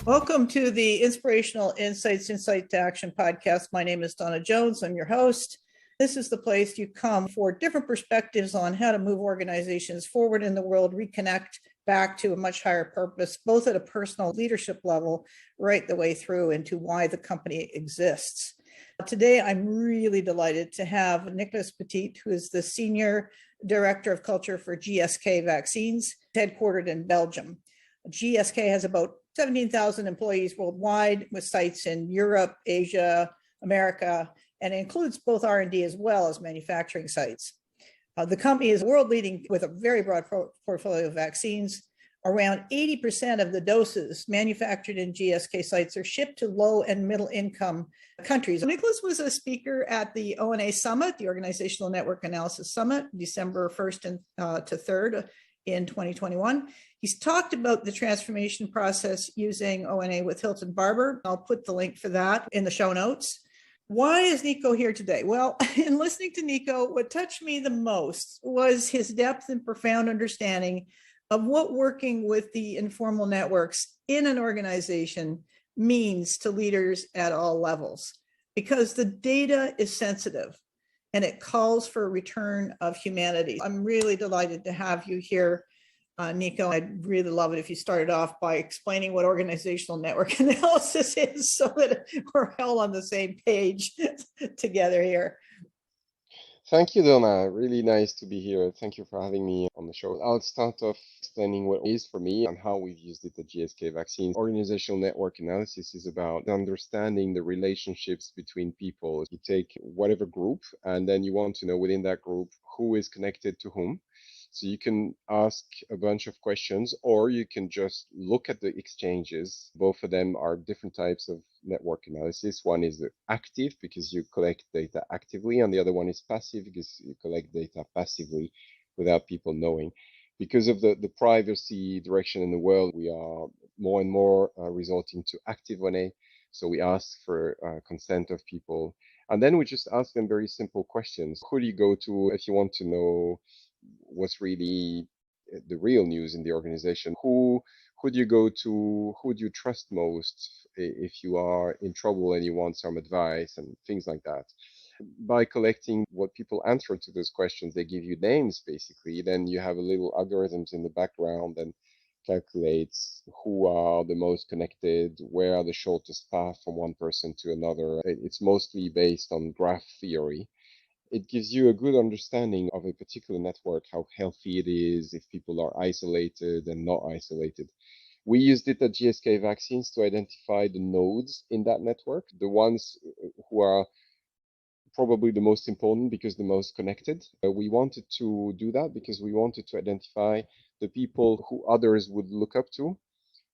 Welcome to the Inspirational Insights, Insight to Action podcast. My name is Donna Jones. I'm your host. This is the place you come for different perspectives on how to move organizations forward in the world, reconnect back to a much higher purpose, both at a personal leadership level, right the way through into why the company exists. Today, I'm really delighted to have Nicolas Petit, who is the Senior Director of Culture for GSK Vaccines, headquartered in Belgium. GSK has about 17,000 employees worldwide with sites in Europe, Asia, America, and it includes both R&D as well as manufacturing sites. The company is world leading with a very broad portfolio of vaccines. Around 80% of the doses manufactured in GSK sites are shipped to low and middle income countries. Nicolas was a speaker at the ONA Summit, the Organizational Network Analysis Summit, December 1st to 3rd in 2021. He's talked about the transformation process using ONA with Hilton Barber. I'll put the link for that in the show notes. Why is Nico here today? Well, in listening to Nico, what touched me the most was his depth and profound understanding of what working with the informal networks in an organization means to leaders at all levels, because the data is sensitive and it calls for a return of humanity. I'm really delighted to have you here, Nico. I'd really love it if you started off by explaining what organizational network analysis is so that we're all on the same page together here. Thank you, Donna. Really nice to be here. Thank you for having me on the show. I'll start off explaining what it is for me and how we've used it at GSK Vaccines. Organizational network analysis is about understanding the relationships between people. You take whatever group, and then you want to know within that group who is connected to whom. So you can ask a bunch of questions, or you can just look at the exchanges. Both of them are different types of network analysis. One is active because you collect data actively, and the other one is passive because you collect data passively without people knowing. Because of the privacy direction in the world, we are more and more resorting to active ONA. So we ask for consent of people. And then we just ask them very simple questions. Who do you go to if you want to know what's really the real news in the organization? Who do you go to? Who do you trust most if you are in trouble and you want some advice and things like that? By collecting what people answer to those questions, they give you names basically. Then you have a little algorithms in the background and calculates who are the most connected, where are the shortest path from one person to another. It's mostly based on graph theory. It gives you a good understanding of a particular network, how healthy it is, if people are isolated and not isolated. We used it at GSK Vaccines to identify the nodes in that network, the ones who are probably the most important because the most connected. We wanted to do that because we wanted to identify the people who others would look up to,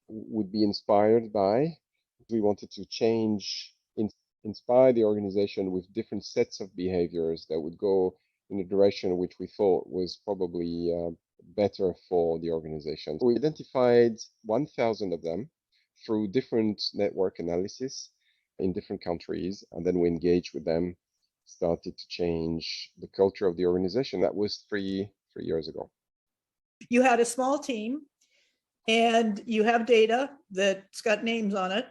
would be inspired by. We wanted to inspire the organization with different sets of behaviors that would go in a direction which we thought was probably better for the organization. We identified 1,000 of them through different network analysis in different countries, and then we engaged with them, started to change the culture of the organization. That was three years ago. You had a small team and you have data that's got names on it.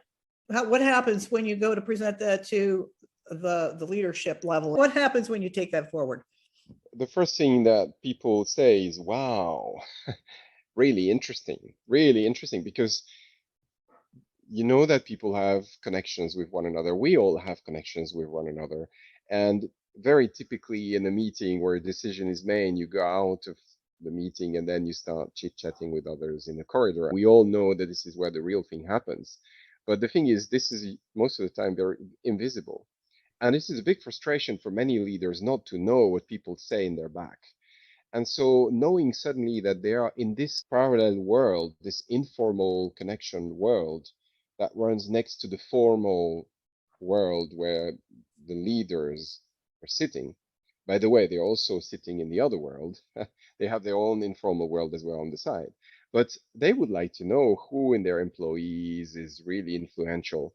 What happens when you go to present that to the leadership level? What happens when you take that forward? The first thing that people say is, wow, really interesting, because you know that people have connections with one another. We all have connections with one another. And very typically in a meeting where a decision is made, you go out of the meeting and then you start chit-chatting with others in the corridor. We all know that this is where the real thing happens. But the thing is, this is most of the time very invisible. And this is a big frustration for many leaders not to know what people say in their back. And so knowing suddenly that they are in this parallel world, this informal connection world that runs next to the formal world where the leaders are sitting. By the way, they're also sitting in the other world. They have their own informal world as well on the side. But they would like to know who in their employees is really influential.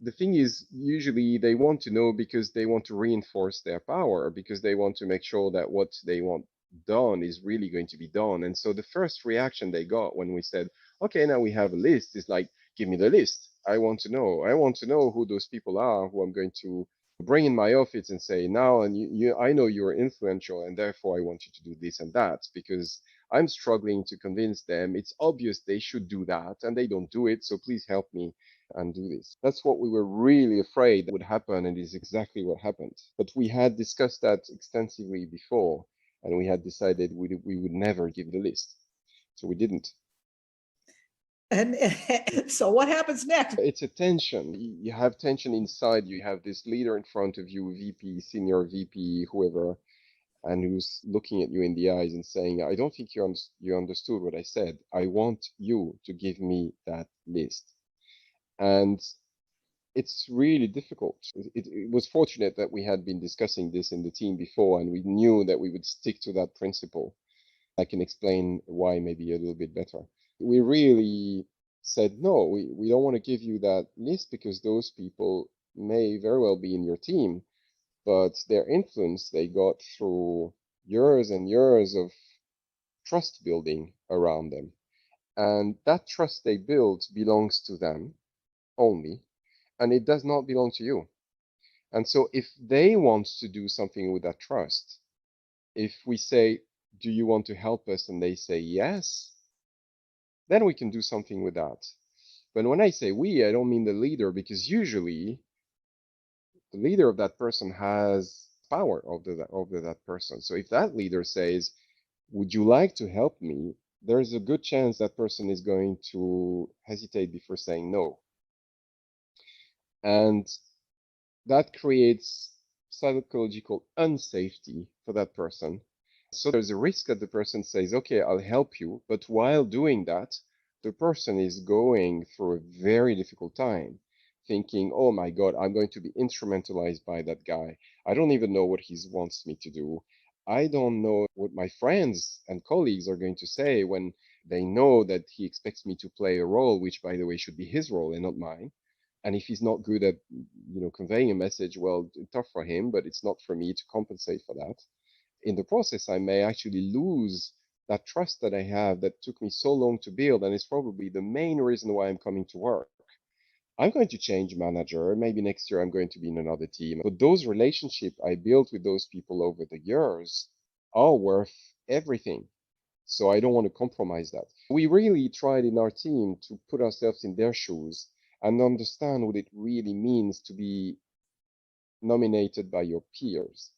The thing is, usually they want to know because they want to reinforce their power, because they want to make sure that what they want done is really going to be done. And so the first reaction they got when we said, okay, now we have a list, is like, give me the list. I want to know. I want to know who those people are who I'm going to bring in my office and say, now, and I know you're influential, and therefore I want you to do this and that because I'm struggling to convince them. It's obvious they should do that, and they don't do it. So please help me and do this. That's what we were really afraid would happen, and is exactly what happened. But we had discussed that extensively before, and we had decided we would never give the list. So we didn't. And so what happens next? It's a tension. You have tension inside. You have this leader in front of you, VP, senior VP, whoever, and who's looking at you in the eyes and saying, I don't think you understood what I said. I want you to give me that list. And it's really difficult. It was fortunate that we had been discussing this in the team before, and we knew that we would stick to that principle. I can explain why maybe a little bit better. We really said, no, we don't want to give you that list because those people may very well be in your team, but their influence they got through years and years of trust building around them. And that trust they built belongs to them only, and it does not belong to you. And so if they want to do something with that trust, if we say, do you want to help us? And they say yes, then we can do something with that. But when I say we, I don't mean the leader, because usually the leader of that person has power over that person. So if that leader says, would you like to help me? There's a good chance that person is going to hesitate before saying no. And that creates psychological unsafety for that person. So there's a risk that the person says, okay, I'll help you. But while doing that, the person is going through a very difficult time, thinking, oh my God, I'm going to be instrumentalized by that guy. I don't even know what he wants me to do. I don't know what my friends and colleagues are going to say when they know that he expects me to play a role, which, by the way, should be his role and not mine. And if he's not good at, conveying a message, well, tough for him, but it's not for me to compensate for that. In the process, I may actually lose that trust that I have that took me so long to build, and is probably the main reason why I'm coming to work. I'm going to change manager. Maybe next year I'm going to be in another team. But those relationships I built with those people over the years are worth everything. So I don't want to compromise that. We really tried in our team to put ourselves in their shoes and understand what it really means to be nominated by your peers.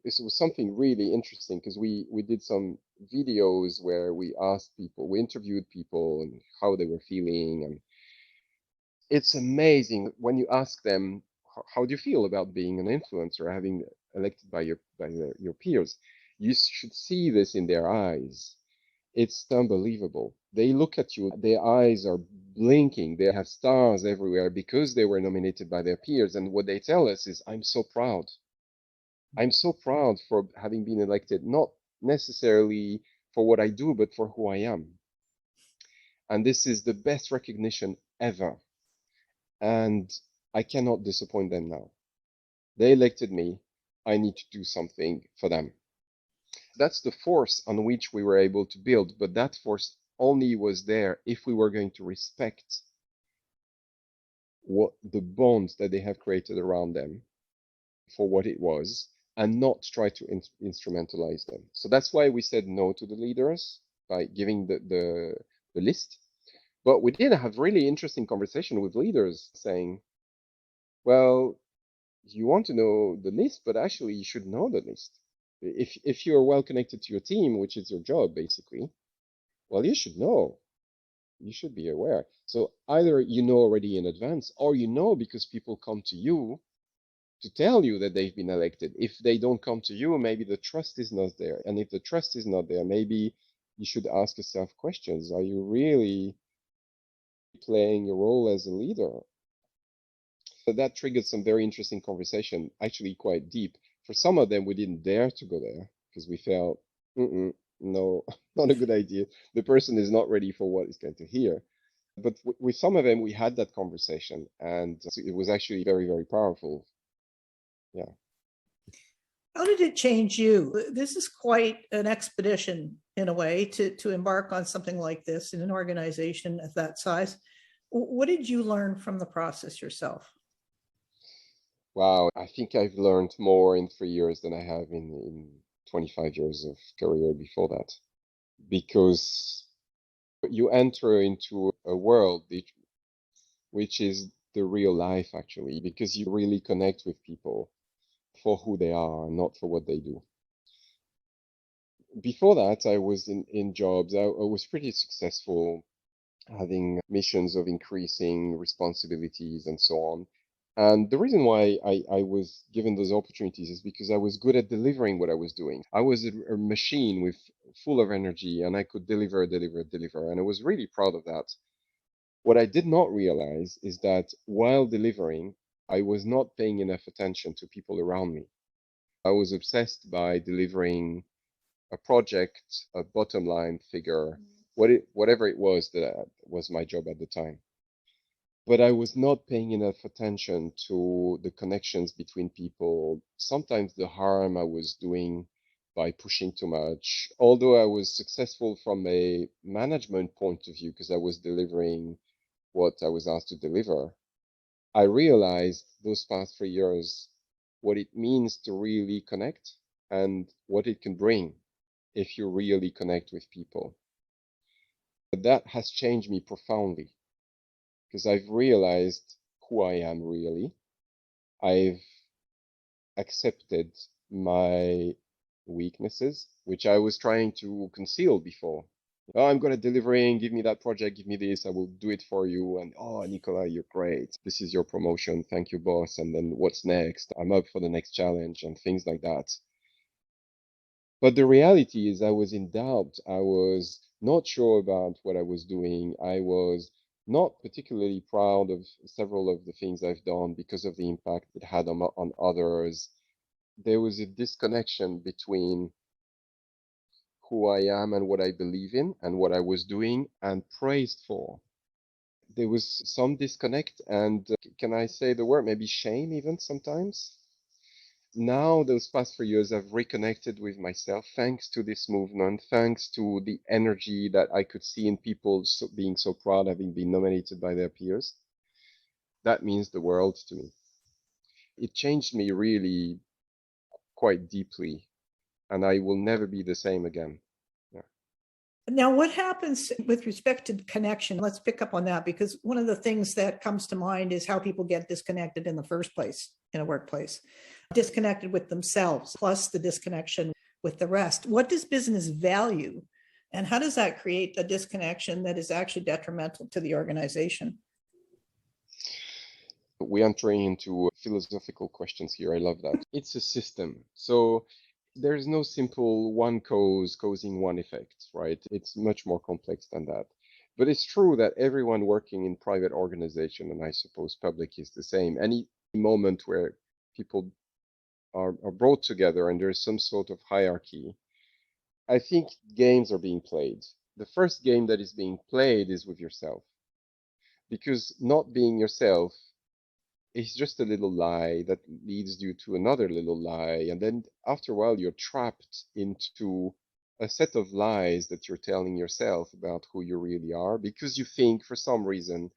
This was something really interesting because we did some videos where we asked people, we interviewed people and how they were feeling. And it's amazing when you ask them, how do you feel about being an influencer, having elected by your peers? You should see this in their eyes. It's unbelievable. They look at you, their eyes are blinking, they have stars everywhere because they were nominated by their peers. And what they tell us is, I'm so proud. I'm so proud for having been elected, not necessarily for what I do, but for who I am. And this is the best recognition ever. And I cannot disappoint them now. They elected me. I need to do something for them. That's the force on which we were able to build, but that force only was there if we were going to respect what the bonds that they have created around them for what it was, and not try to instrumentalize them. So that's why we said no to the leaders by giving the list. But we did have really interesting conversation with leaders saying, well, you want to know the list, but actually you should know the list. If you're well connected to your team, which is your job basically, well, you should know. You should be aware. So either you know already in advance, or you know because people come to you to tell you that they've been elected. If they don't come to you, maybe the trust is not there. And if the trust is not there, maybe you should ask yourself questions. Are you really playing a role as a leader? So that triggered some very interesting conversation, actually quite deep. For some of them, we didn't dare to go there because we felt, no, not a good idea. The person is not ready for what he's going to hear. But with some of them, we had that conversation, and it was actually very, very powerful. Yeah. How did it change you? This is quite an expedition in a way to embark on something like this in an organization of that size. What did you learn from the process yourself? Wow, I think I've learned more in 3 years than I have in 25 years of career before that. Because you enter into a world which is the real life, actually, because you really connect with people for who they are, not for what they do. Before that, I was in jobs. I was pretty successful, having missions of increasing responsibilities and so on. And the reason why I was given those opportunities is because I was good at delivering what I was doing. I was a machine with full of energy, and I could deliver, deliver, deliver. And I was really proud of that. What I did not realize is that while delivering, I was not paying enough attention to people around me. I was obsessed by delivering a project, a bottom line figure, whatever it was that was my job at the time. But I was not paying enough attention to the connections between people, sometimes the harm I was doing by pushing too much. Although I was successful from a management point of view because I was delivering what I was asked to deliver, I realized those past 3 years what it means to really connect and what it can bring if you really connect with people. But that has changed me profoundly because I've realized who I am really. I've accepted my weaknesses, which I was trying to conceal before. Oh, I'm good at delivering. Give me that project. Give me this. I will do it for you. And oh, Nicolas, you're great. This is your promotion. Thank you, boss. And then what's next? I'm up for the next challenge and things like that. But the reality is, I was in doubt. I was not sure about what I was doing. I was not particularly proud of several of the things I've done because of the impact it had on others. There was a disconnection between who I am and what I believe in and what I was doing and praised for. There was some disconnect, and can I say the word, maybe shame even sometimes? Now, those past 3 years, I've reconnected with myself thanks to this movement, thanks to the energy that I could see in people being so proud having been nominated by their peers. That means the world to me. It changed me really quite deeply, and I will never be the same again. Yeah. Now, what happens with respect to connection? Let's pick up on that, because one of the things that comes to mind is how people get disconnected in the first place in a workplace, disconnected with themselves, plus the disconnection with the rest. What does business value? And how does that create a disconnection that is actually detrimental to the organization? We're entering into philosophical questions here. I love that. It's a system. So there's no simple one cause causing one effect, right? It's much more complex than that. But it's true that everyone working in private organization, and I suppose public is the same, any moment where people are brought together and there's some sort of hierarchy, I think games are being played. The first game that is being played is with yourself. Because not being yourself, it's just a little lie that leads you to another little lie. And then after a while, you're trapped into a set of lies that you're telling yourself about who you really are because you think, for some reason,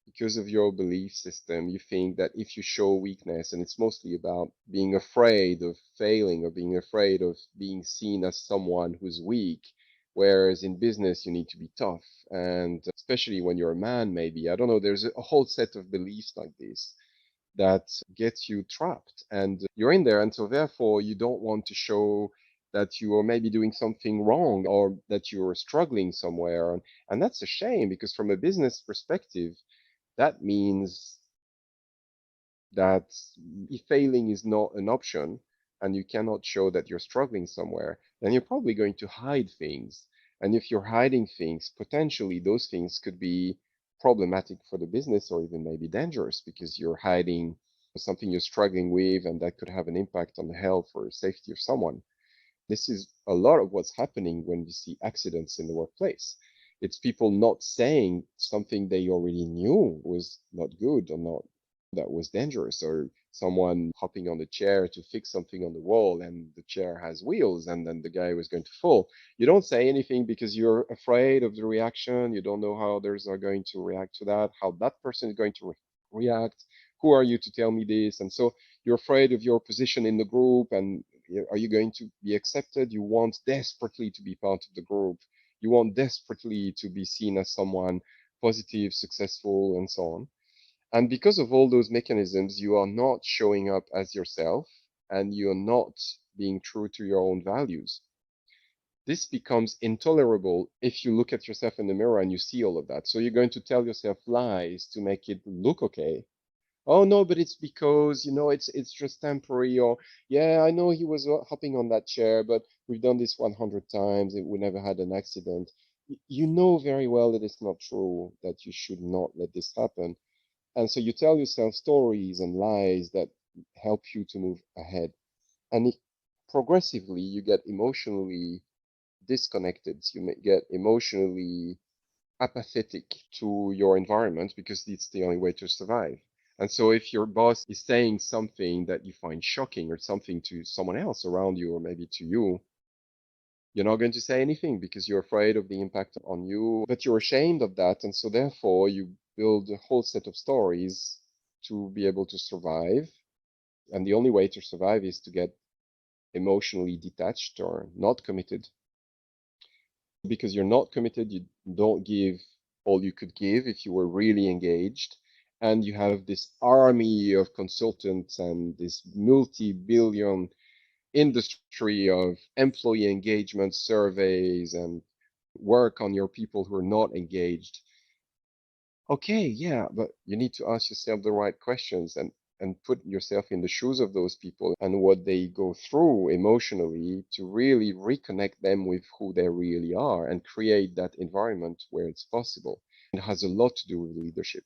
because of your belief system, you think that if you show weakness, and it's mostly about being afraid of failing or being afraid of being seen as someone who's weak. Whereas in business, you need to be tough. And especially when you're a man, maybe, I don't know, there's a whole set of beliefs like this that gets you trapped and you're in there. And so therefore you don't want to show that you are maybe doing something wrong or that you're struggling somewhere. And that's a shame because from a business perspective, that means that if failing is not an option and you cannot show that you're struggling somewhere, then you're probably going to hide things. And if you're hiding things, potentially those things could be problematic for the business or even maybe dangerous because you're hiding something you're struggling with and that could have an impact on the health or safety of someone. This is a lot of what's happening when we see accidents in the workplace. It's people not saying something they already knew was not good or not that was dangerous or someone hopping on the chair to fix something on the wall and the chair has wheels and then the guy was going to fall. You don't say anything because you're afraid of the reaction. You don't know how others are going to react to that, how that person is going to react. Who are you to tell me this? And so you're afraid of your position in the group and are you going to be accepted? You want desperately to be part of the group. You want desperately to be seen as someone positive, successful, and so on. And because of all those mechanisms, you are not showing up as yourself and you're not being true to your own values. This becomes intolerable if you look at yourself in the mirror and you see all of that. So you're going to tell yourself lies to make it look okay. Oh no, but it's because, it's just temporary. Or, yeah, I know he was hopping on that chair, but we've done this 100 times and we never had an accident. You know very well that it's not true, that you should not let this happen. And so you tell yourself stories and lies that help you to move ahead. And progressively, you get emotionally disconnected. You may get emotionally apathetic to your environment because it's the only way to survive. And so if your boss is saying something that you find shocking or something to someone else around you or maybe to you, you're not going to say anything because you're afraid of the impact on you, but you're ashamed of that. And so therefore you build a whole set of stories to be able to survive. And the only way to survive is to get emotionally detached or not committed. Because you're not committed, you don't give all you could give if you were really engaged. And you have this army of consultants and this multi-billion industry of employee engagement surveys and work on your people who are not engaged. Okay, yeah, but you need to ask yourself the right questions and put yourself in the shoes of those people and what they go through emotionally to really reconnect them with who they really are and create that environment where it's possible. It has a lot to do with leadership.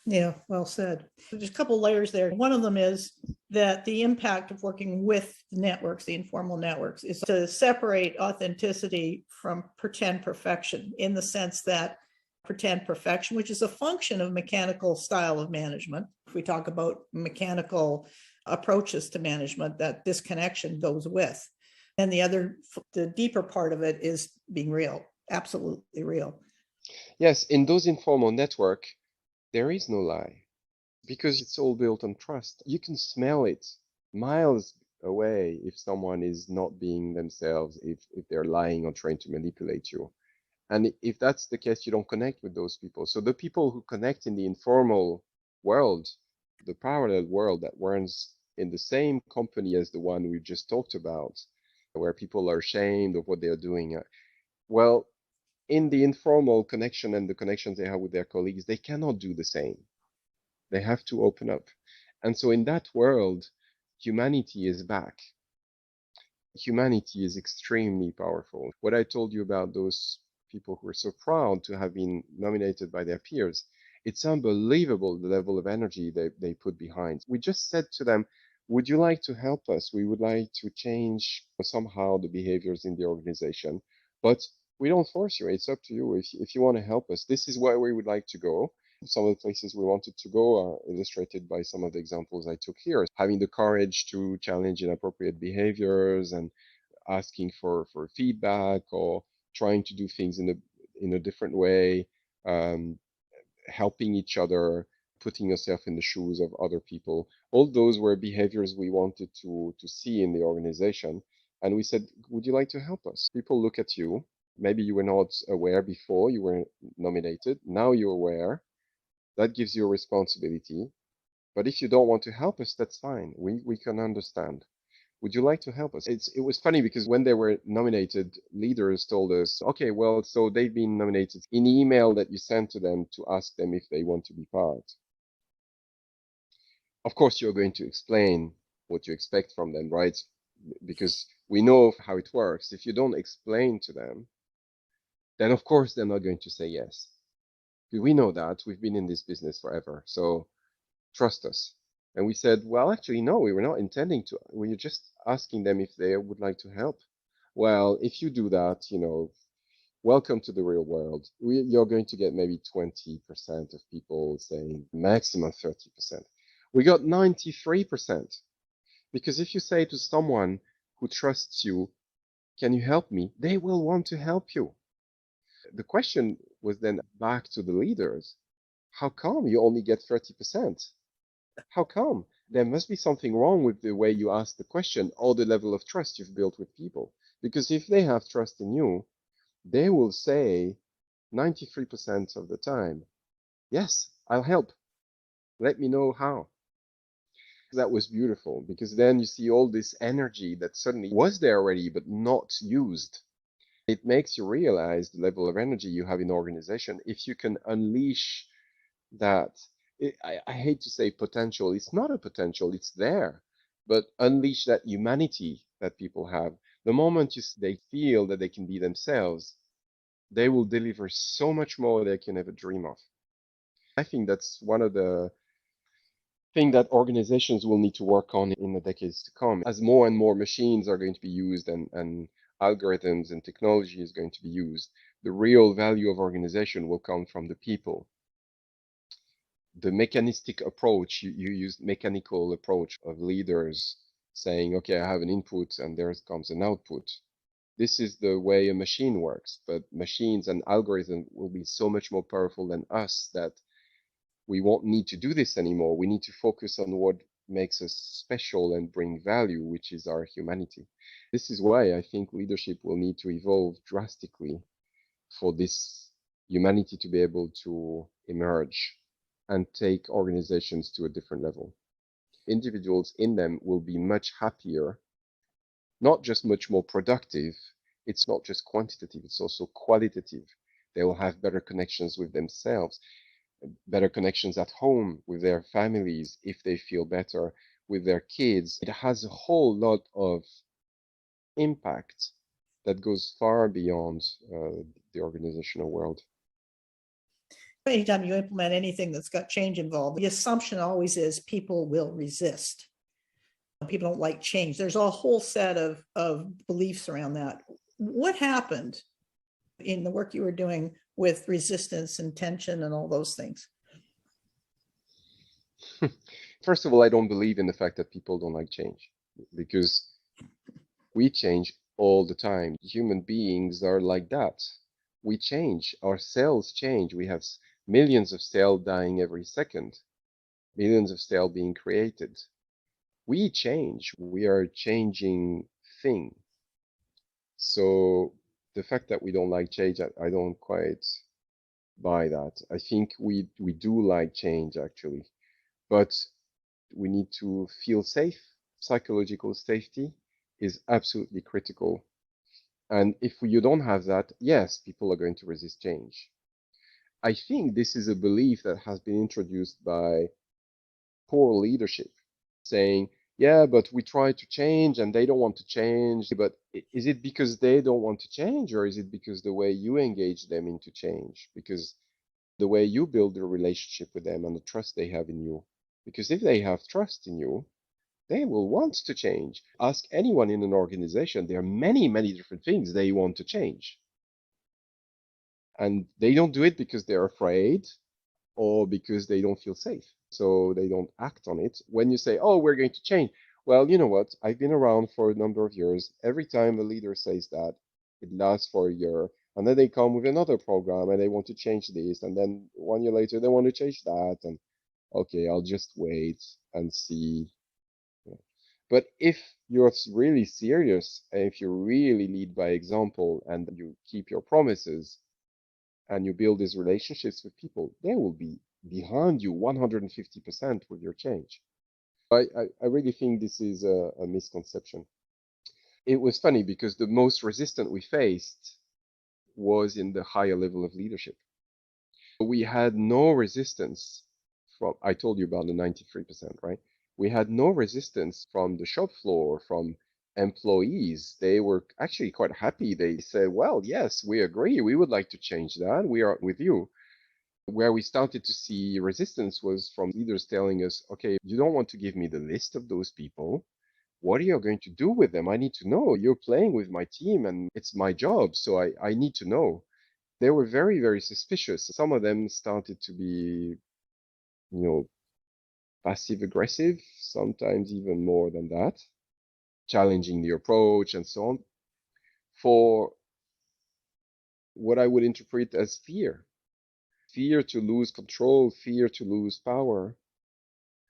Yeah, well said. There's a couple layers there. One of them is that the impact of working with networks, the informal networks, is to separate authenticity from pretend perfection, in the sense that pretend perfection, which is a function of mechanical style of management. If we talk about mechanical approaches to management, that disconnection goes with. And the deeper part of it is being real, absolutely real. Yes, in those informal network, there is no lie because it's all built on trust. You can smell it miles away if someone is not being themselves, if they're lying or trying to manipulate you. And if that's the case, you don't connect with those people. So the people who connect in the informal world, the parallel world that runs in the same company as the one we just talked about, where people are ashamed of what they're doing, well, in the informal connection and the connections they have with their colleagues, they cannot do the same. They have to open up. And so in that world, humanity is back. Humanity is extremely powerful. What I told you about those people who are so proud to have been nominated by their peers, it's unbelievable the level of energy they put behind. We just said to them, would you like to help us? We would like to change somehow the behaviors in the organization, but we don't force you. It's up to you. If you want to help us, this is where we would like to go. Some of the places we wanted to go are illustrated by some of the examples I took here. Having the courage to challenge inappropriate behaviors and asking for feedback or trying to do things in a different way, helping each other, putting yourself in the shoes of other people. All those were behaviors we wanted to see in the organization. And we said, would you like to help us? People look at you. Maybe you were not aware before you were nominated. Now you're aware. That gives you a responsibility. But if you don't want to help us, that's fine. We can understand. Would you like to help us? It was funny because when they were nominated, leaders told us, okay, well, so they've been nominated in the email that you sent to them to ask them if they want to be part. Of course, you're going to explain what you expect from them, right? Because we know how it works. If you don't explain to them, then of course they're not going to say yes. We know that. We've been in this business forever. So trust us. And we said, well, actually, no, we were not intending to. We were just asking them if they would like to help. Well, if you do that, welcome to the real world. You're going to get maybe 20% of people saying maximum 30%. We got 93%. Because if you say to someone who trusts you, can you help me? They will want to help you. The question was then back to the leaders. How come you only get 30%? How come? There must be something wrong with the way you ask the question or the level of trust you've built with people. Because if they have trust in you, they will say 93% of the time, yes, I'll help. Let me know how. That was beautiful because then you see all this energy that suddenly was there already but not used. It makes you realize the level of energy you have in organization if you can unleash that. I hate to say potential. It's not a potential, it's there. But unleash that humanity that people have. The moment they feel that they can be themselves, they will deliver so much more they can ever dream of. I think that's one of the things that organizations will need to work on in the decades to come. As more and more machines are going to be used and algorithms and technology is going to be used, the real value of organization will come from the people. The mechanistic approach, you use mechanical approach of leaders saying, okay, I have an input and there comes an output. This is the way a machine works, but machines and algorithms will be so much more powerful than us that we won't need to do this anymore. We need to focus on what makes us special and bring value, which is our humanity. This is why I think leadership will need to evolve drastically for this humanity to be able to emerge and take organizations to a different level. Individuals in them will be much happier, not just much more productive. It's not just quantitative, it's also qualitative. They will have better connections with themselves, better connections at home with their families if they feel better, with their kids. It has a whole lot of impact that goes far beyond the organizational world. Anytime you implement anything that's got change involved, the assumption always is people will resist. People don't like change. There's a whole set of beliefs around that. What happened in the work you were doing with resistance and tension and all those things? First of all, I don't believe in the fact that people don't like change because we change all the time. Human beings are like that. We change. Our cells change. We have millions of cells dying every second, millions of cells being created. We change. We are a changing thing. So the fact that we don't like change, I don't quite buy that. I think we do like change actually, but we need to feel safe. Psychological safety is absolutely critical. And if you don't have that, yes, people are going to resist change. I think this is a belief that has been introduced by poor leadership, saying, yeah, but we try to change and they don't want to change. But is it because they don't want to change, or is it because the way you engage them into change? Because the way you build a relationship with them and the trust they have in you. Because if they have trust in you, they will want to change. Ask anyone in an organization, there are many, many different things they want to change. And they don't do it because they're afraid or because they don't feel safe. So they don't act on it. When you say, oh, we're going to change, well, you know what? I've been around for a number of years. Every time a leader says that, it lasts for a year. And then they come with another program and they want to change this. And then 1 year later, they want to change that. And okay, I'll just wait and see. But if you're really serious, and if you really lead by example and you keep your promises, and you build these relationships with people, they will be behind you 150% with your change. I really think this is a misconception. It was funny because the most resistant we faced was in the higher level of leadership. We had no resistance from, I told you about the 93%, right? We had no resistance from the shop floor, from employees. They were actually quite happy. They said, well, yes, we agree. We would like to change that. We are with you. Where we started to see resistance was from leaders telling us, okay, you don't want to give me the list of those people. What are you going to do with them? I need to know. You're playing with my team and it's my job. So I need to know. They were very, very suspicious. Some of them started to be, you know, passive aggressive, sometimes even more than that, challenging the approach and so on, for what I would interpret as fear. Fear to lose control, fear to lose power.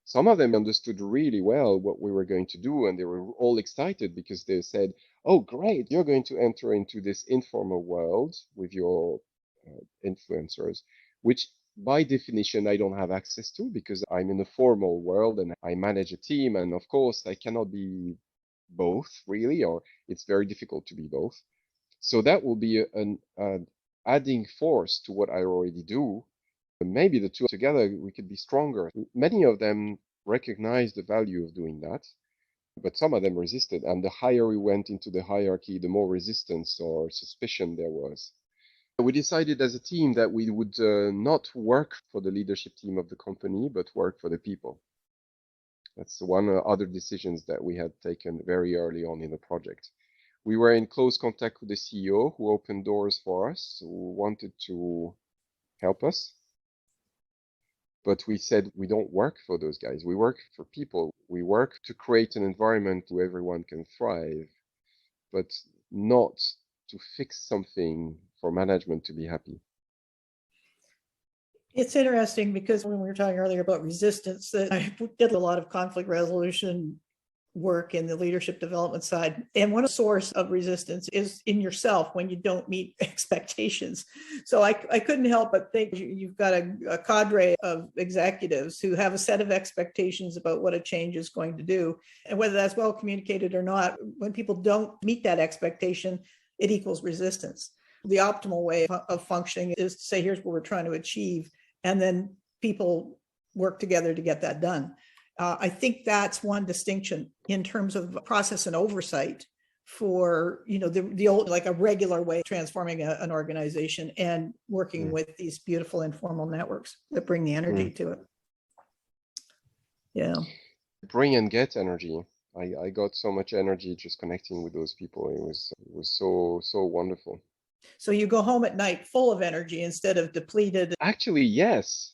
Some of them understood really well what we were going to do, and they were all excited because they said, "Oh, great, you're going to enter into this informal world with your influencers, which by definition I don't have access to because I'm in a formal world and I manage a team, and of course I cannot be both really, or it's very difficult to be both. So that will be an adding force to what I already do. Maybe the two together, we could be stronger." Many of them recognized the value of doing that, but some of them resisted. And the higher we went into the hierarchy, the more resistance or suspicion there was. We decided as a team that we would not work for the leadership team of the company, but work for the people. That's one of the other decisions that we had taken very early on in the project. We were in close contact with the CEO, who opened doors for us, who wanted to help us. But we said we don't work for those guys. We work for people. We work to create an environment where everyone can thrive, but not to fix something for management to be happy. It's interesting because when we were talking earlier about resistance, that I did a lot of conflict resolution work in the leadership development side. And one source of resistance is in yourself when you don't meet expectations. So I couldn't help but think you've got a cadre of executives who have a set of expectations about what a change is going to do. And whether that's well communicated or not, when people don't meet that expectation, it equals resistance. The optimal way of functioning is to say, here's what we're trying to achieve. And then people work together to get that done. I think that's one distinction in terms of process and oversight for, the old, like a regular way of transforming an organization and working with these beautiful informal networks that bring the energy to it. Yeah. Bring and get energy. I got so much energy just connecting with those people. It was so wonderful. So you go home at night full of energy instead of depleted? Actually, yes,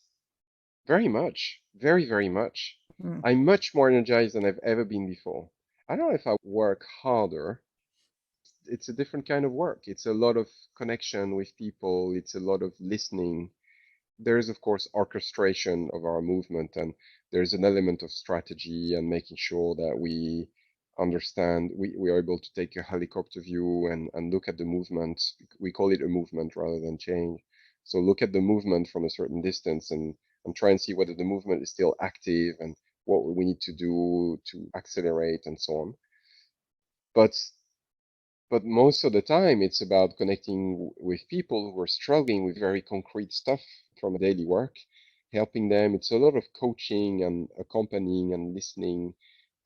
very much, very, very much. I'm much more energized than I've ever been before. I don't know if I work harder. It's a different kind of work. It's a lot of connection with people. It's a lot of listening. There's, of course, orchestration of our movement, and there's an element of strategy and making sure that we understand, we are able to take a helicopter view and look at the movement. We call it a movement rather than change. So look at the movement from a certain distance and try and see whether the movement is still active and what we need to do to accelerate and so on. But most of the time, it's about connecting with people who are struggling with very concrete stuff from daily work, helping them. It's a lot of coaching and accompanying and listening.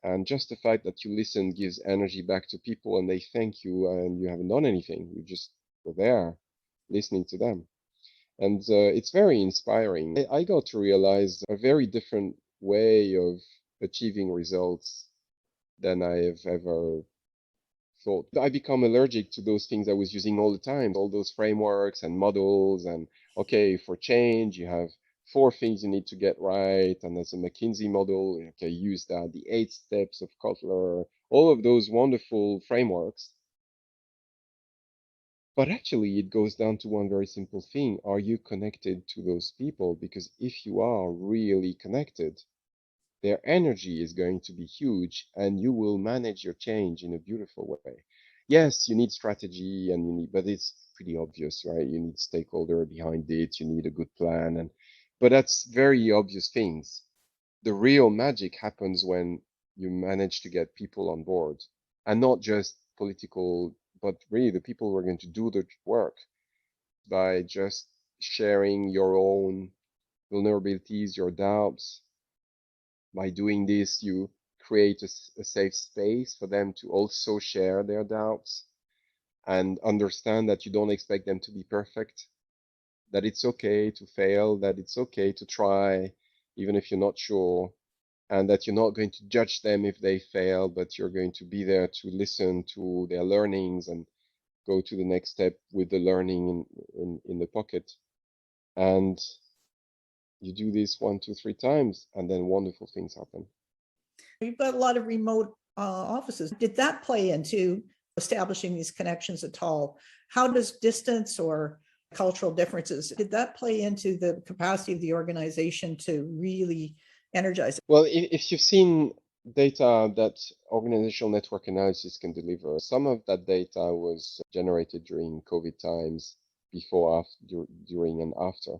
And just the fact that you listen gives energy back to people and they thank you and you haven't done anything. You just were there listening to them. And it's very inspiring. I got to realize a very different way of achieving results than I have ever thought. I become allergic to those things I was using all the time, all those frameworks and models. And okay, for change, you have 4 things you need to get right. And there's a McKinsey model, okay, use that, the 8 steps of Kotler, all of those wonderful frameworks. But actually, it goes down to one very simple thing. Are you connected to those people? Because if you are really connected, their energy is going to be huge and you will manage your change in a beautiful way. Yes, you need strategy but it's pretty obvious, right? You need stakeholder behind it, you need a good plan, but that's very obvious things. The real magic happens when you manage to get people on board, and not just political, but really the people who are going to do the work by just sharing your own vulnerabilities, your doubts. By doing this, you create a safe space for them to also share their doubts and understand that you don't expect them to be perfect, that it's okay to fail, that it's okay to try, even if you're not sure, and that you're not going to judge them if they fail, but you're going to be there to listen to their learnings and go to the next step with the learning in the pocket. And You do this 1, 2, 3 times, and then wonderful things happen. You've got a lot of remote offices. Did that play into establishing these connections at all? How does distance or cultural differences, did that play into the capacity of the organization to really energize it? Well, if you've seen data that organizational network analysis can deliver, some of that data was generated during COVID times, before, after, during, and after.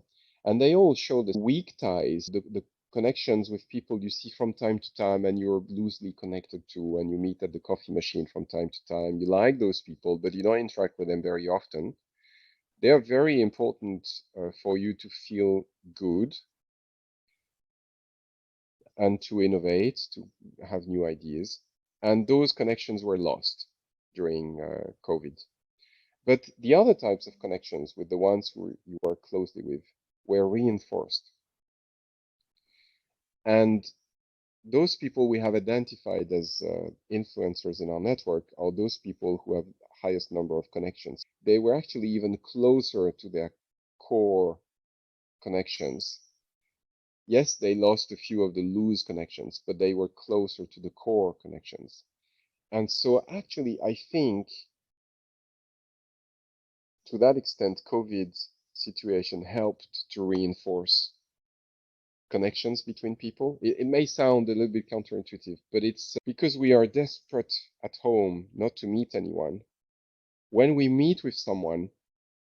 And they all show the weak ties, the connections with people you see from time to time and you're loosely connected to, and you meet at the coffee machine from time to time. You like those people, but you don't interact with them very often. They are very important for you to feel good and to innovate, to have new ideas. And those connections were lost during COVID. But the other types of connections with the ones who you work closely with were reinforced. And those people we have identified as influencers in our network are those people who have highest number of connections. They were actually even closer to their core connections. Yes, they lost a few of the loose connections, but they were closer to the core connections. And so actually, I think to that extent, COVID situation helped to reinforce connections between people. It may sound a little bit counterintuitive, but it's because we are desperate at home not to meet anyone. When we meet with someone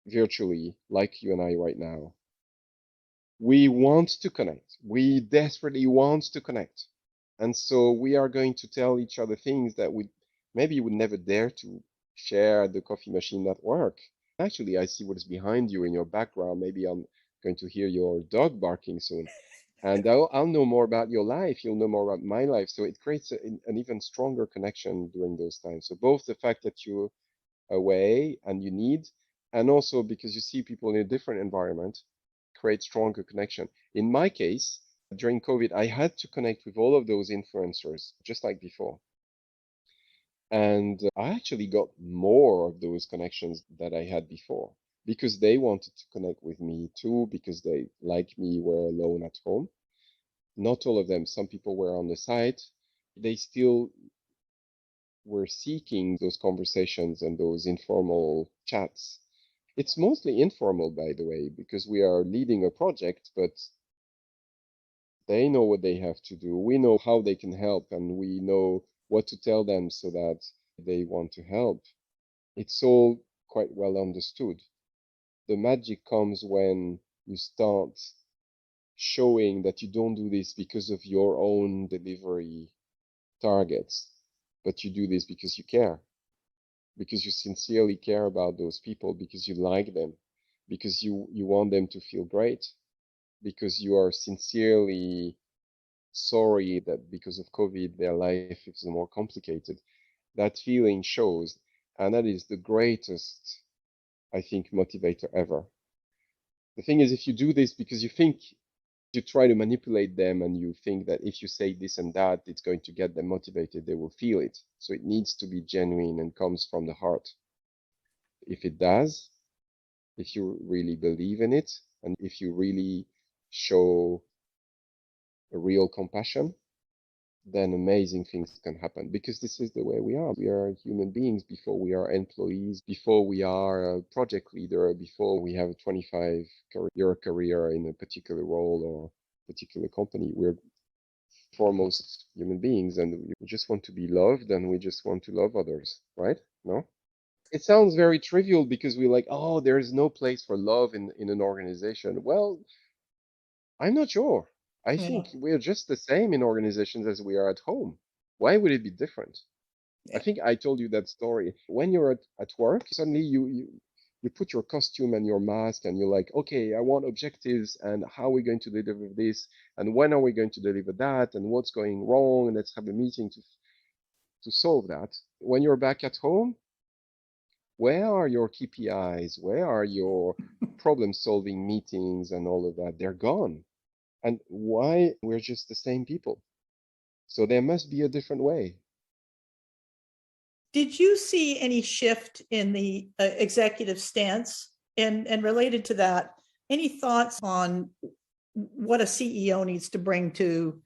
virtually, like you and I right now, we want to connect. We desperately want to connect. And so we are going to tell each other things that we maybe would never dare to share at the coffee machine at work. Actually, I see what is behind you in your background. Maybe I'm going to hear your dog barking soon. And I'll know more about your life. You'll know more about my life. So it creates an even stronger connection during those times. So both the fact that you're away and you need, and also because you see people in a different environment, create stronger connection. In my case, during COVID, I had to connect with all of those influencers, just like before. And I actually got more of those connections that I had before because they wanted to connect with me too, because they, like me, were alone at home. Not all of them. Some people were on the site. They still were seeking those conversations and those informal chats. It's mostly informal, by the way, because we are leading a project, but they know what they have to do. We know how they can help, and we know what to tell them so that they want to help. It's all quite well understood. The magic comes when you start showing that you don't do this because of your own delivery targets, but you do this because you care, because you sincerely care about those people, because you like them, because you want them to feel great, because you are sincerely sorry that because of COVID, their life is more complicated. That feeling shows, and that is the greatest, I think, motivator ever. The thing is, if you do this because you think you try to manipulate them and you think that if you say this and that, it's going to get them motivated, they will feel it. So it needs to be genuine and comes from the heart. If it does, if you really believe in it, and if you really show a real compassion, then amazing things can happen because this is the way we are. We are human beings before we are employees, before we are a project leader, before we have a 25-year career in a particular role or particular company. We're foremost human beings and we just want to be loved and we just want to love others, right? No? It sounds very trivial because we're like, oh, there is no place for love in an organization. Well, I'm not sure. I Yeah. think we're just the same in organizations as we are at home. Why would it be different? I Yeah. think I told you that story. When you're at work, suddenly you put your costume and your mask and you're like, okay, I want objectives and how are we going to deliver this and when are we going to deliver that and what's going wrong and let's have a meeting to solve that. When you're back at home, where are your KPIs? Where are your problem solving meetings and all of that? They're gone. And why? We're just the same people. So there must be a different way. Did you see any shift in the executive stance? And related to that, any thoughts on what a CEO needs to bring to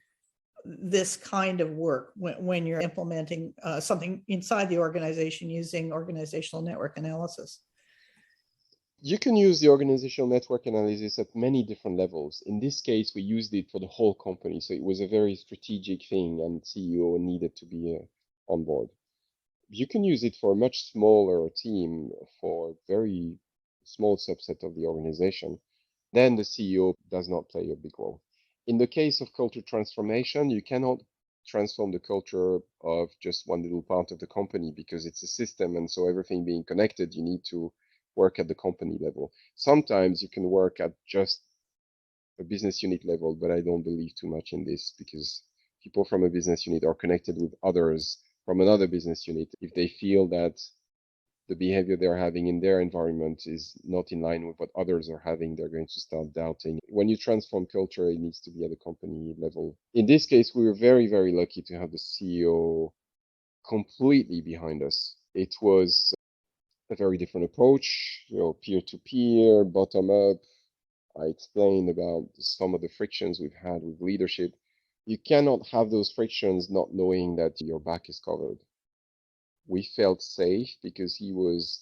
this kind of work when you're implementing something inside the organization using organizational network analysis? You can use the organizational network analysis at many different levels. In this case, we used it for the whole company. So it was a very strategic thing, and CEO needed to be on board. You can use it for a much smaller team, for a very small subset of the organization. Then the CEO does not play a big role. In the case of culture transformation, you cannot transform the culture of just one little part of the company because it's a system. And so everything being connected, you need to work at the company level. Sometimes you can work at just a business unit level, but I don't believe too much in this because people from a business unit are connected with others from another business unit. If they feel that the behavior they're having in their environment is not in line with what others are having, they're going to start doubting. When you transform culture, it needs to be at the company level. In this case, we were very, very lucky to have the CEO completely behind us. It was a very different approach, peer-to-peer, bottom-up. I explained about some of the frictions we've had with leadership. You cannot have those frictions not knowing that your back is covered. We felt safe because he was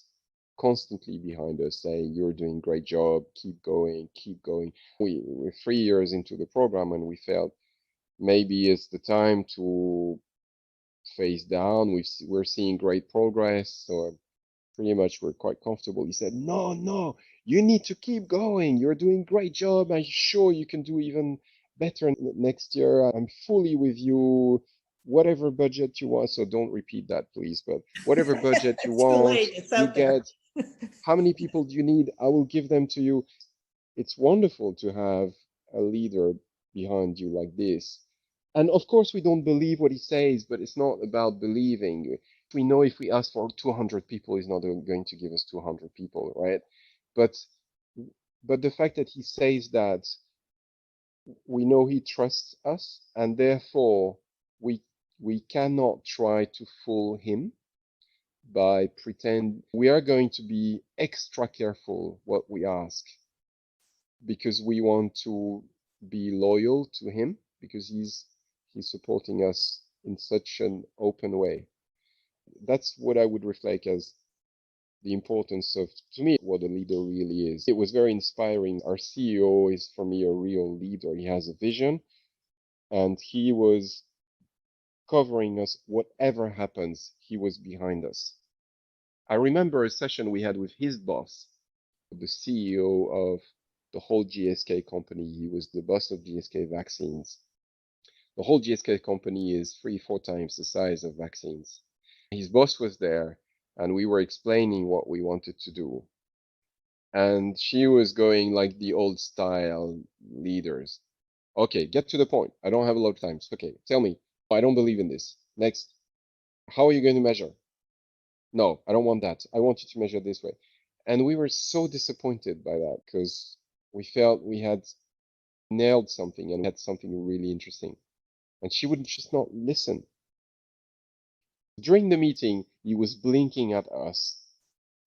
constantly behind us saying, you're doing a great job, keep going, keep going. We're 3 years into the program and we felt maybe it's the time to phase down. We're seeing great progress. So pretty much we're quite comfortable. He said, no, you need to keep going. You're doing a great job. I'm sure you can do even better next year. I'm fully with you. Whatever budget you want. So don't repeat that, please. But whatever budget you want, you get. How many people do you need? I will give them to you. It's wonderful to have a leader behind you like this. And of course, we don't believe what he says, but it's not about believing. We know if we ask for 200 people, he's not going to give us 200 people, right? But the fact that he says that, we know he trusts us, and therefore we cannot try to fool him by pretend. We are going to be extra careful what we ask because we want to be loyal to him because he's supporting us in such an open way. That's what I would reflect as the importance of, to me, what a leader really is. It was very inspiring. Our CEO is, for me, a real leader. He has a vision, and he was covering us. Whatever happens, he was behind us. I remember a session we had with his boss, the CEO of the whole GSK company. He was the boss of GSK Vaccines. The whole GSK company is 3-4 times the size of vaccines. His boss was there, and we were explaining what we wanted to do. And she was going like the old style leaders. Okay, get to the point. I don't have a lot of time. Okay, tell me. I don't believe in this. Next. How are you going to measure? No, I don't want that. I want you to measure this way. And we were so disappointed by that because we felt we had nailed something and had something really interesting. And she would just not listen. During the meeting, he was blinking at us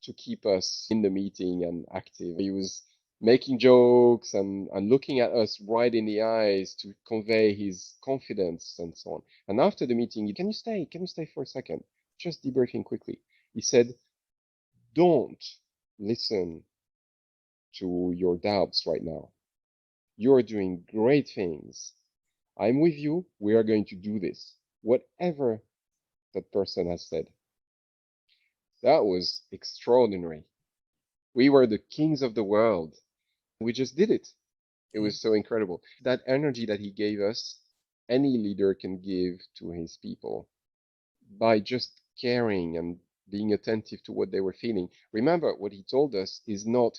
to keep us in the meeting and active. He was making jokes and looking at us right in the eyes to convey his confidence and so on. And after the meeting, can you stay for a second? Just debriefing quickly. He said, don't listen to your doubts right now. You're doing great things. I'm with you. We are going to do this. Whatever that person has said. That was extraordinary. We were the kings of the world. We just did it. It was so incredible. That energy that he gave us, any leader can give to his people by just caring and being attentive to what they were feeling. Remember, what he told us is not,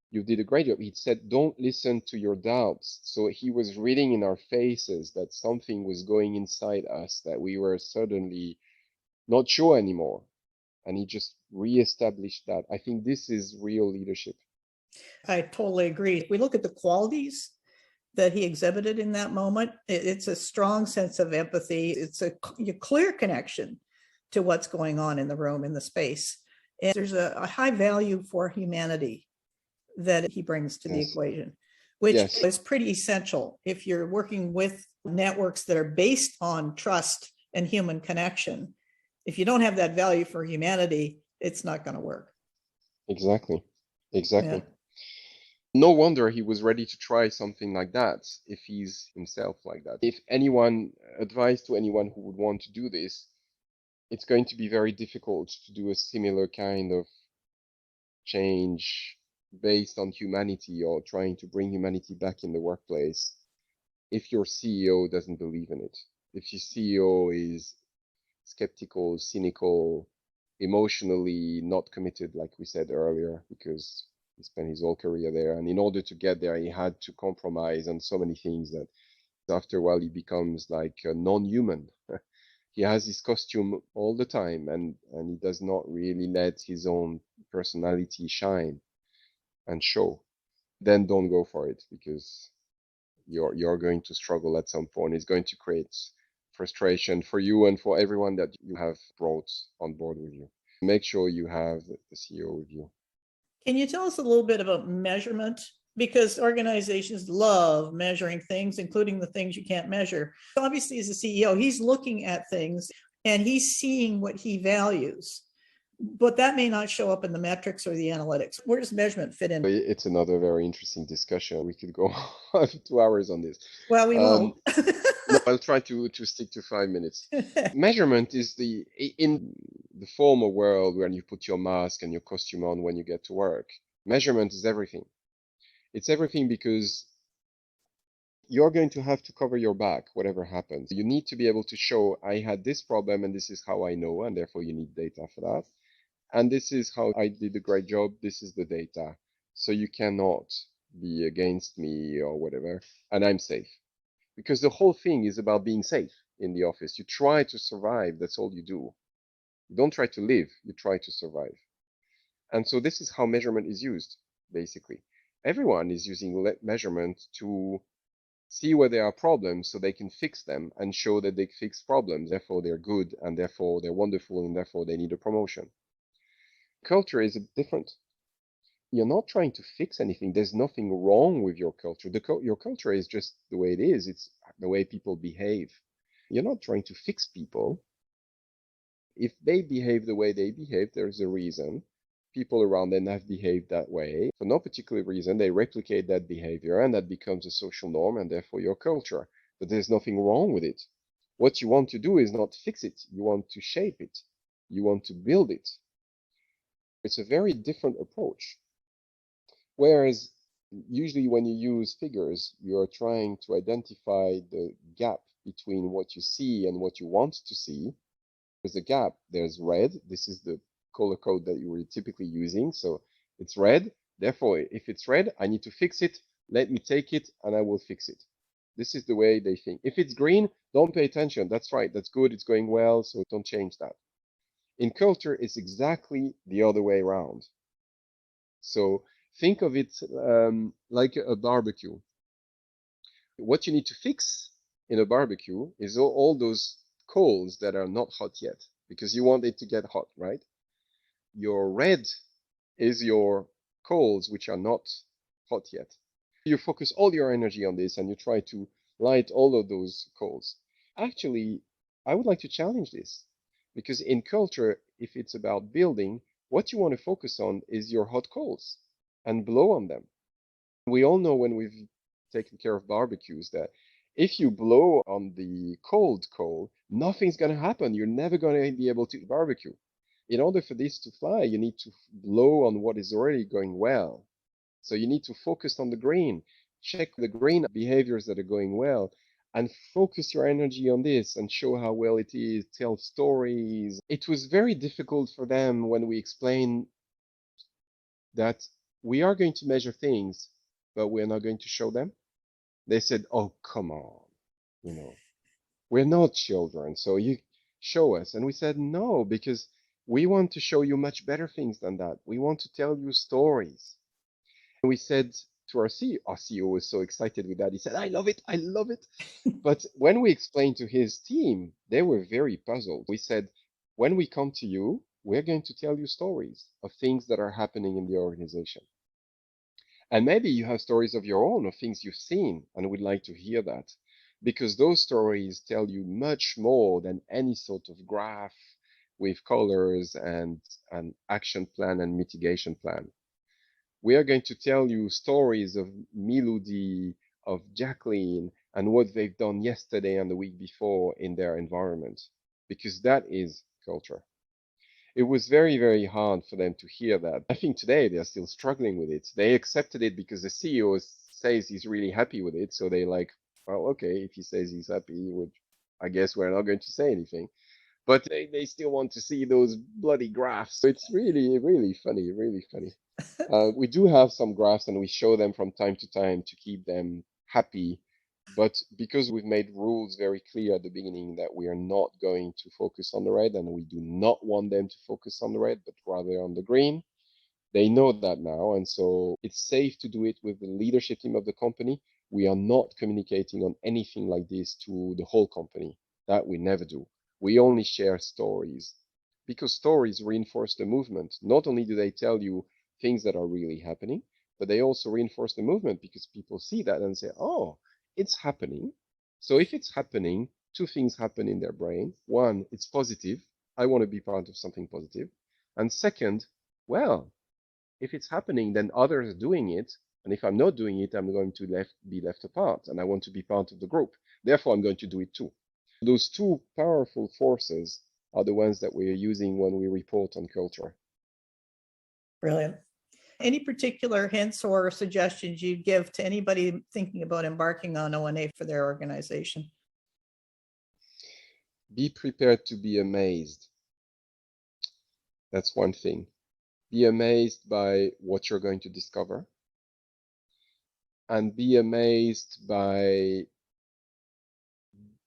you did a great job. He said, don't listen to your doubts. So he was reading in our faces that something was going inside us, that we were suddenly not sure anymore. And he just reestablished that. I think this is real leadership. I totally agree. If we look at the qualities that he exhibited in that moment, it's a strong sense of empathy. It's a clear connection to what's going on in the room, in the space. And there's a high value for humanity that he brings to the equation. which Yes, is pretty essential if you're working with networks that are based on trust and human connection. If you don't have that value for humanity, it's not going to work. exactly. Yeah. Exactly. No wonder he was ready to try something like that if he's himself like that. If anyone advised to anyone who would want to do this, it's going to be very difficult to do a similar kind of change based on humanity or trying to bring humanity back in the workplace if your CEO doesn't believe in it. If your CEO is skeptical, cynical, emotionally not committed, like we said earlier, because he spent his whole career there. And in order to get there, he had to compromise on so many things that after a while he becomes like a non-human. He has his costume all the time, and he does not really let his own personality shine and show. Then don't go for it, because you're going to struggle at some point. It's going to create frustration for you and for everyone that you have brought on board with you. Make sure you have the CEO with you. Can you tell us a little bit about measurement? Because organizations love measuring things, including the things you can't measure. Obviously, as a CEO, he's looking at things and he's seeing what he values, but that may not show up in the metrics or the analytics. Where does measurement fit in? It's another very interesting discussion. We could go 2 hours on this. Well, we won't. No, I'll try to stick to 5 minutes. Measurement is in the former world when you put your mask and your costume on when you get to work. Measurement is everything. It's everything because you're going to have to cover your back, whatever happens. You need to be able to show, I had this problem and this is how I know, and therefore you need data for that. And this is how I did a great job. This is the data. So you cannot be against me or whatever, and I'm safe. Because the whole thing is about being safe in the office. You try to survive. That's all you do. You don't try to live. You try to survive. And so this is how measurement is used, basically. Everyone is using measurement to see where there are problems so they can fix them and show that they fix problems. Therefore, they're good, and therefore they're wonderful, and therefore they need a promotion. Culture is different. You're not trying to fix anything. There's nothing wrong with your culture. Your culture is just the way it is. It's the way people behave. You're not trying to fix people. If they behave the way they behave, there's a reason. People around them have behaved that way. For no particular reason, they replicate that behavior, and that becomes a social norm, and therefore your culture. But there's nothing wrong with it. What you want to do is not fix it. You want to shape it. You want to build it. It's a very different approach. Whereas usually when you use figures, you're trying to identify the gap between what you see and what you want to see. There's a gap. There's red. This is the color code that you were typically using. So it's red. Therefore, if it's red, I need to fix it. Let me take it and I will fix it. This is the way they think. If it's green, don't pay attention. That's right. That's good. It's going well. So don't change that. In culture, it's exactly the other way around. So think of it like a barbecue. What you need to fix in a barbecue is all those coals that are not hot yet, because you want it to get hot, right? Your red is your coals which are not hot yet. You focus all your energy on this and you try to light all of those coals. Actually, I would like to challenge this, because in culture, if it's about building, what you want to focus on is your hot coals and blow on them. We all know when we've taken care of barbecues that if you blow on the cold coal, nothing's going to happen. You're never going to be able to barbecue. In order for this to fly, you need to blow on what is already going well. So you need to focus on the green, check the green behaviors that are going well, and focus your energy on this and show how well it is, tell stories. It was very difficult for them when we explained that we are going to measure things, but we're not going to show them. They said, oh, come on, we're not children, so you show us. And we said, no, because we want to show you much better things than that. We want to tell you stories. And we said to our CEO was so excited with that. He said, I love it. I love it. But when we explained to his team, they were very puzzled. We said, when we come to you, we're going to tell you stories of things that are happening in the organization. And maybe you have stories of your own, of things you've seen, and would like to hear that. Because those stories tell you much more than any sort of graph with colors and an action plan and mitigation plan. We are going to tell you stories of Miludi, of Jacqueline, and what they've done yesterday and the week before in their environment, because that is culture. It was very, very hard for them to hear that. I think today they're still struggling with it. They accepted it because the CEO says he's really happy with it. So they like, well, okay, if he says he's happy, I guess we're not going to say anything. But they still want to see those bloody graphs. So it's really, really funny, really funny. We do have some graphs and we show them from time to time to keep them happy. But because we've made rules very clear at the beginning that we are not going to focus on the red and we do not want them to focus on the red, but rather on the green, they know that now. And so it's safe to do it with the leadership team of the company. We are not communicating on anything like this to the whole company. That we never do. We only share stories because stories reinforce the movement. Not only do they tell you things that are really happening, but they also reinforce the movement because people see that and say, oh, it's happening. So if it's happening, two things happen in their brain. One, it's positive. I want to be part of something positive. And second, well, if it's happening, then others are doing it. And if I'm not doing it, I'm going to be left apart. And I want to be part of the group. Therefore, I'm going to do it too. Those two powerful forces are the ones that we are using when we report on culture. Brilliant. Any particular hints or suggestions you'd give to anybody thinking about embarking on O&A for their organization? Be prepared to be amazed. That's one thing. Be amazed by what you're going to discover. And be amazed by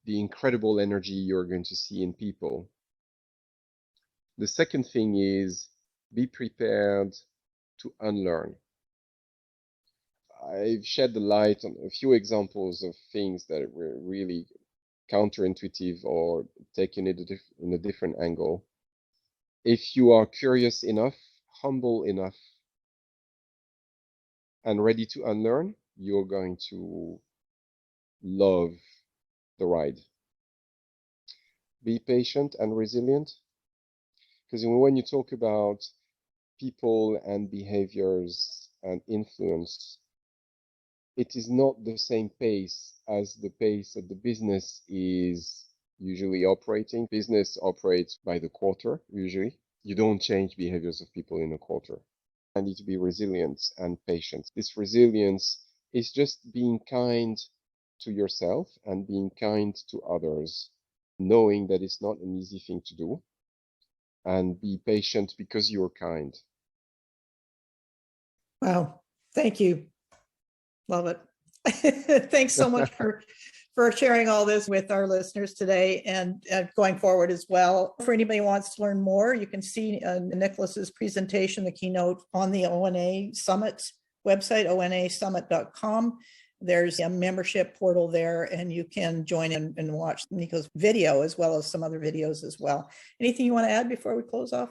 the incredible energy you're going to see in people. The second thing is be prepared to unlearn. I've shed the light on a few examples of things that were really counterintuitive or taken it in a different angle. If you are curious enough, humble enough, and ready to unlearn, you're going to love the ride. Be patient and resilient, because when you talk about people and behaviors and influence, it is not the same pace as the pace that the business is usually operating. Business operates by the quarter, usually. You don't change behaviors of people in a quarter. I need to be resilient and patient. This resilience is just being kind to yourself and being kind to others, knowing that it's not an easy thing to do, and be patient because you're kind. Wow. Thank you. Love it. Thanks so much for sharing all this with our listeners today and going forward as well. For anybody who wants to learn more, you can see Nicolas's presentation, the keynote, on the O&A Summit website, onasummit.com. There's a membership portal there, and you can join in and watch Nico's video as well as some other videos as well. Anything you want to add before we close off?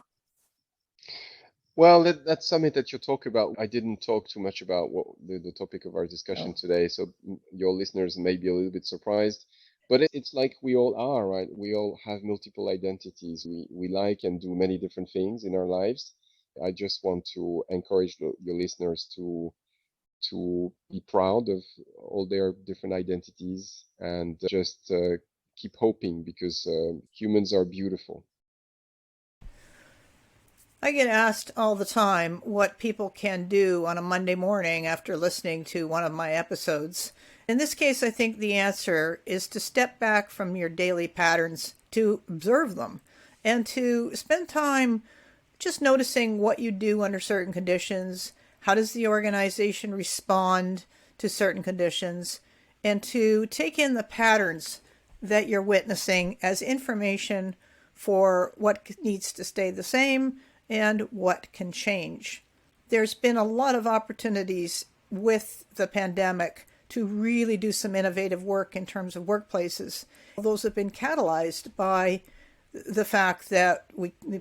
Well, that summit that you talk about, I didn't talk too much about what the topic of our discussion today, so your listeners may be a little bit surprised. But it's like we all are, right? We all have multiple identities. We like and do many different things in our lives. I just want to encourage your listeners to be proud of all their different identities and just keep hoping, because humans are beautiful. I get asked all the time what people can do on a Monday morning after listening to one of my episodes. In this case, I think the answer is to step back from your daily patterns, to observe them, and to spend time just noticing what you do under certain conditions, how does the organization respond to certain conditions, and to take in the patterns that you're witnessing as information for what needs to stay the same and what can change. There's been a lot of opportunities with the pandemic to really do some innovative work in terms of workplaces. Those have been catalyzed by the fact that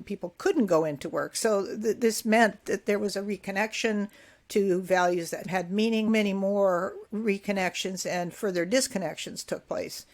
people couldn't go into work. So this meant that there was a reconnection to values that had meaning. Many more reconnections and further disconnections took place.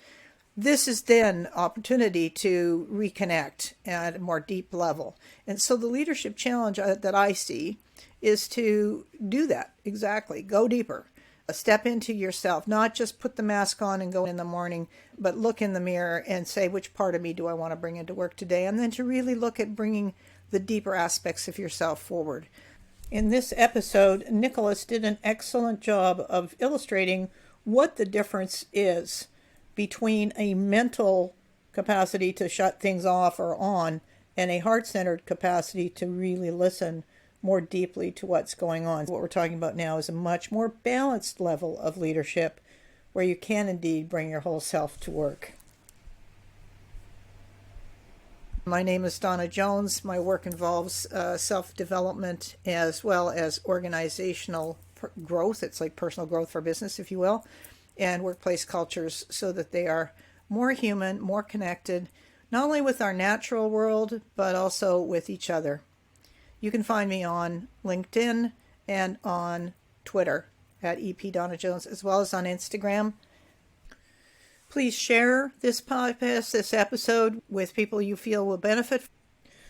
This is then opportunity to reconnect at a more deep level. And so the leadership challenge that I see is to do that exactly. Go deeper. Step into yourself, not just put the mask on and go in the morning, but look in the mirror and say, which part of me do I want to bring into work today? And then to really look at bringing the deeper aspects of yourself forward. In this episode, Nicolas did an excellent job of illustrating what the difference is between a mental capacity to shut things off or on and a heart-centered capacity to really listen more deeply to what's going on. What we're talking about now is a much more balanced level of leadership where you can indeed bring your whole self to work. My name is Donna Jones. My work involves self-development as well as organizational growth. It's like personal growth for business, if you will, and workplace cultures so that they are more human, more connected, not only with our natural world, but also with each other. You can find me on LinkedIn and on Twitter at EP Donna Jones, as well as on Instagram. Please share this podcast, this episode, with people you feel will benefit.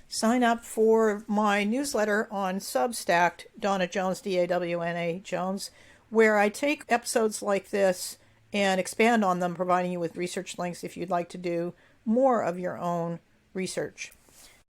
Sign up for my newsletter on Substack, Donna Jones, D-A-W-N-A Jones, where I take episodes like this and expand on them, providing you with research links if you'd like to do more of your own research.